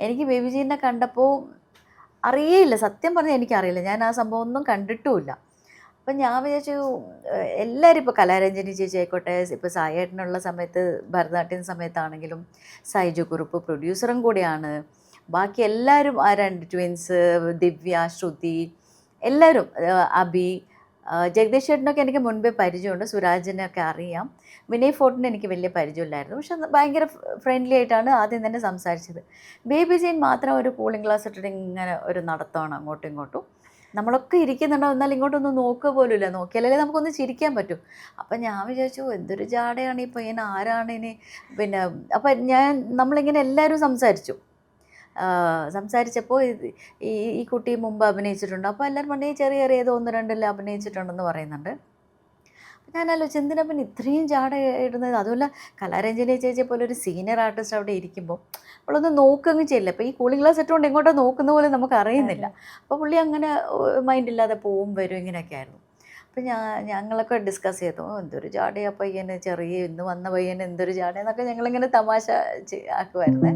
എനിക്ക് ബേബി ജീനെ കണ്ടപ്പോൾ അറിയേയില്ല, സത്യം പറഞ്ഞാൽ എനിക്കറിയില്ല, ഞാൻ ആ സംഭവം ഒന്നും കണ്ടിട്ടുമില്ല. അപ്പം ഞാൻ വിചാരിച്ചു എല്ലാവരും ഇപ്പോൾ കലാരഞ്ജനി ചേച്ചി ആയിക്കോട്ടെ, ഇപ്പോൾ സായേട്ടനുള്ള സമയത്ത് ഭരതനാട്യം സമയത്താണെങ്കിലും സൈജു കുറുപ്പ് പ്രൊഡ്യൂസറും കൂടിയാണ്. ബാക്കി എല്ലാവരും ആ 2 ട്വിൻസ്, ദിവ്യ, ശ്രുതി, എല്ലാവരും, അബി, ജഗദീഷ് ചേട്ടനൊക്കെ എനിക്ക് മുൻപേ പരിചയമുണ്ട്, സുരാജിനെയൊക്കെ അറിയാം. വിനയ് ഫോർട്ടിനെ എനിക്ക് വലിയ പരിചയമില്ലായിരുന്നു, പക്ഷെ ഭയങ്കര ഫ്രണ്ട്ലി ആയിട്ടാണ് ആദ്യം തന്നെ സംസാരിച്ചത്. ബേബി ജീൻ മാത്രം ഒരു കൂളിംഗ് ഗ്ലാസ് ഇട്ടിട്ട് ഇങ്ങനെ ഒരു നടത്തമാണ് അങ്ങോട്ടും ഇങ്ങോട്ടും. നമ്മളൊക്കെ ഇരിക്കുന്നുണ്ടോ, എന്നാൽ ഇങ്ങോട്ടൊന്ന് നോക്കുക പോലുമില്ല, നോക്കിയാലേ നമുക്കൊന്ന് ചിരിക്കാൻ പറ്റും. അപ്പം ഞാൻ വിചാരിച്ചു എന്തൊരു ജാടയാണ് ഈ പയ്യൻ, ആരാണ് ഇനി. പിന്നെ അപ്പം നമ്മളിങ്ങനെ എല്ലാവരും സംസാരിച്ചപ്പോൾ ഈ കുട്ടി മുമ്പ് അഭിനയിച്ചിട്ടുണ്ട്. അപ്പോൾ എല്ലാവരും പറഞ്ഞു ചെറിയ ചെറിയ ഏതോ 1-2 അഭിനയിച്ചിട്ടുണ്ടെന്ന് പറയുന്നുണ്ട്. ഞാൻ ആലോചിച്ചു എന്തിനാ പിന്നെ ഇത്രയും ജാട ഇടുന്നത്. അതുമല്ല കലാരഞ്ജനി ചേച്ചിയെ പോലെ ഒരു സീനിയർ ആർട്ടിസ്റ്റ് അവിടെ ഇരിക്കുമ്പോൾ അവളൊന്ന് നോക്കുകയും ചെയ്യില്ല. അപ്പോൾ ഈ കൂളിംഗ് ഗ്ലാസ് ഇട്ടുകൊണ്ട് എങ്ങോട്ടോ നോക്കുന്ന പോലെ നമുക്ക് അറിയുന്നില്ല. അപ്പോൾ പുള്ളി അങ്ങനെ മൈൻഡില്ലാതെ പോവും വരും ഇങ്ങനെയൊക്കെ ആയിരുന്നു. അപ്പം ഞങ്ങളൊക്കെ ഡിസ്കസ് ചെയ്തു, എന്തൊരു ജാടയാ പയ്യന്, ചെറിയ ഇന്ന് വന്ന പയ്യന് എന്തൊരു ജാടയെന്നൊക്കെ ഞങ്ങളിങ്ങനെ തമാശ ആക്കുമായിരുന്നേ.